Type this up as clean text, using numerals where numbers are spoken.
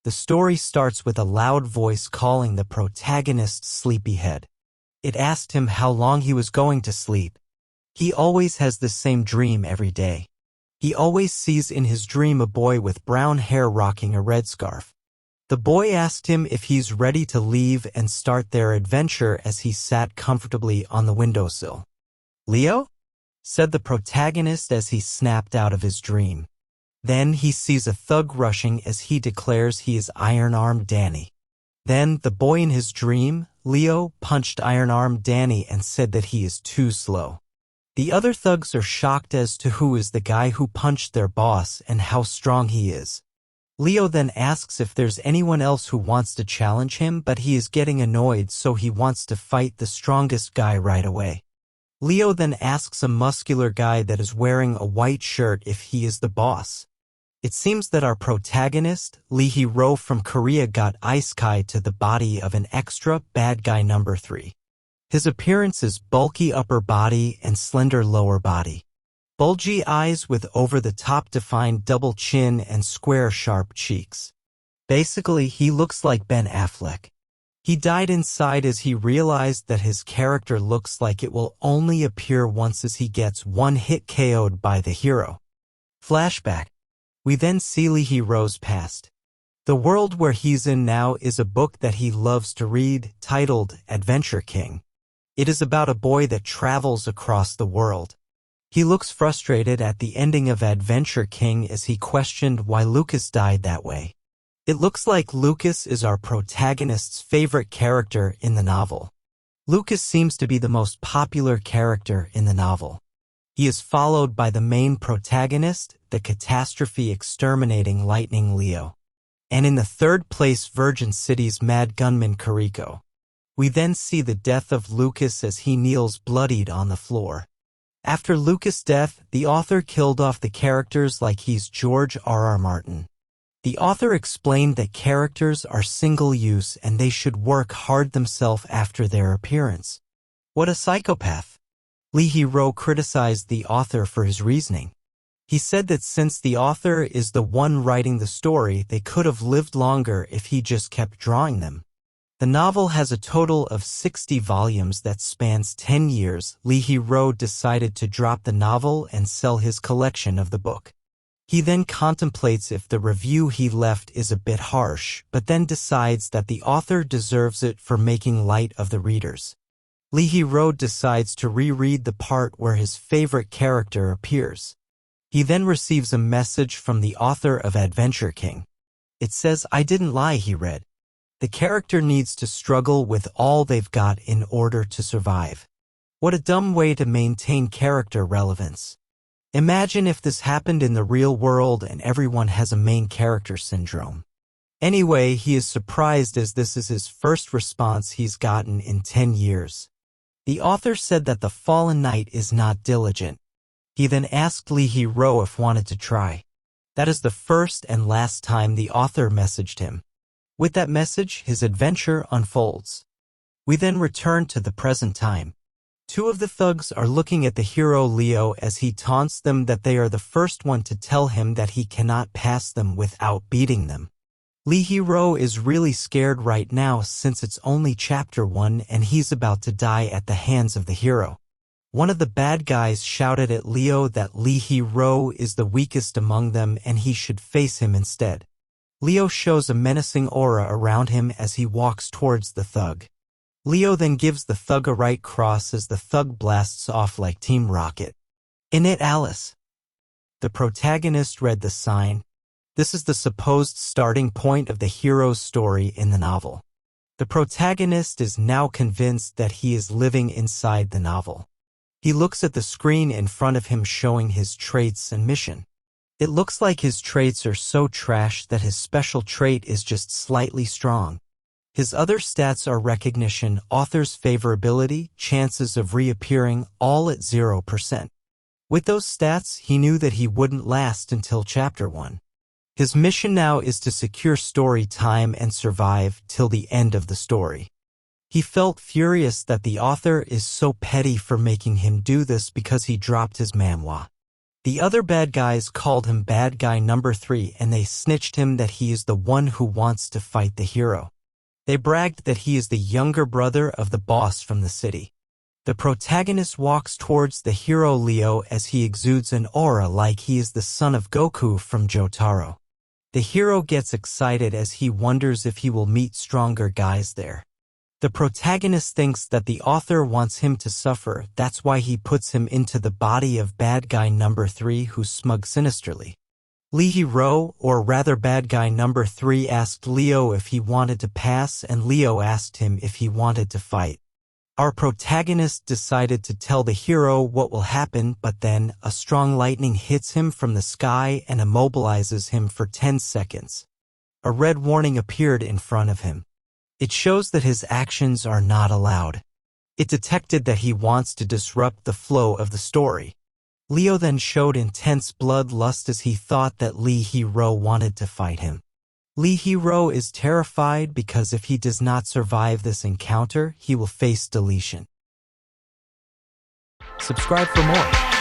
The story starts with a loud voice calling the protagonist sleepyhead. It asked him how long he was going to sleep. He always has the same dream every day. He always sees in his dream a boy with brown hair rocking a red scarf. The boy asked him if he's ready to leave and start their adventure as he sat comfortably on the windowsill. "Leo?" said the protagonist as he snapped out of his dream. Then he sees a thug rushing as he declares he is Iron-Armed Danny. Then the boy in his dream, Leo, punched Iron-Armed Danny and said that he is too slow. The other thugs are shocked as to who is the guy who punched their boss and how strong he is. Leo then asks if there's anyone else who wants to challenge him, but he is getting annoyed, so he wants to fight the strongest guy right away. Leo then asks a muscular guy that is wearing a white shirt if he is the boss. It seems that our protagonist, Lee Hee-ro from Korea, got isekai'd to the body of an extra bad guy number 3. His appearance is bulky upper body and slender lower body. Bulgy eyes with over-the-top defined double chin and square sharp cheeks. Basically, he looks like Ben Affleck. He died inside as he realized that his character looks like it will only appear once as he gets one hit KO'd by the hero. Flashback. We then see Lee Hee-ro's past. The world where he's in now is a book that he loves to read, titled Adventure King. It is about a boy that travels across the world. He looks frustrated at the ending of Adventure King as he questioned why Lucas died that way. It looks like Lucas is our protagonist's favorite character in the novel. Lucas seems to be the most popular character in the novel. He is followed by the main protagonist, the catastrophe-exterminating Lightning Leo. And in the third place, Virgin City's mad gunman Kiriko. We then see the death of Lucas as he kneels bloodied on the floor. After Lucas' death, the author killed off the characters like he's George R.R. Martin. The author explained that characters are single-use and they should work hard themselves after their appearance. What a psychopath! Lee Hee-ro criticized the author for his reasoning. He said that since the author is the one writing the story, they could have lived longer if he just kept drawing them. The novel has a total of 60 volumes that spans 10 years. Lee Hee-ro decided to drop the novel and sell his collection of the book. He then contemplates if the review he left is a bit harsh, but then decides that the author deserves it for making light of the readers. Lee Hee-ro decides to reread the part where his favorite character appears. He then receives a message from the author of Adventure King. It says, "I didn't lie," he read. The character needs to struggle with all they've got in order to survive. What a dumb way to maintain character relevance. Imagine if this happened in the real world and everyone has a main character syndrome. Anyway, he is surprised as this is his first response he's gotten in 10 years. The author said that the fallen knight is not diligent. He then asked Lee Hee-ro if wanted to try. That is the first and last time the author messaged him. With that message, his adventure unfolds. We then return to the present time. Two of the thugs are looking at the hero Leo as he taunts them that they are the first one to tell him that he cannot pass them without beating them. Lee Hee-ro is really scared right now since it's only chapter 1 and he's about to die at the hands of the hero. One of the bad guys shouted at Leo that Lee Hee-ro is the weakest among them and he should face him instead. Leo shows a menacing aura around him as he walks towards the thug. Leo then gives the thug a right cross as the thug blasts off like Team Rocket. In it, Alice. The protagonist read the sign. This is the supposed starting point of the hero's story in the novel. The protagonist is now convinced that he is living inside the novel. He looks at the screen in front of him showing his traits and mission. It looks like his traits are so trash that his special trait is just slightly strong. His other stats are recognition, author's favorability, chances of reappearing, all at 0%. With those stats, he knew that he wouldn't last until chapter 1. His mission now is to secure story time and survive till the end of the story. He felt furious that the author is so petty for making him do this because he dropped his manhwa. The other bad guys called him bad guy number 3 and they snitched him that he is the one who wants to fight the hero. They bragged that he is the younger brother of the boss from the city. The protagonist walks towards the hero Leo as he exudes an aura like he is the son of Goku from Jotaro. The hero gets excited as he wonders if he will meet stronger guys there. The protagonist thinks that the author wants him to suffer, that's why he puts him into the body of bad guy number 3 who smug sinisterly. Lee Hero, or rather bad guy number 3, asked Leo if he wanted to pass and Leo asked him if he wanted to fight. Our protagonist decided to tell the hero what will happen, but then a strong lightning hits him from the sky and immobilizes him for 10 seconds. A red warning appeared in front of him. It shows that his actions are not allowed. It detected that he wants to disrupt the flow of the story. Leo then showed intense bloodlust as he thought that Lee Hero wanted to fight him. Lee Hero is terrified because if he does not survive this encounter, he will face deletion. Subscribe for more.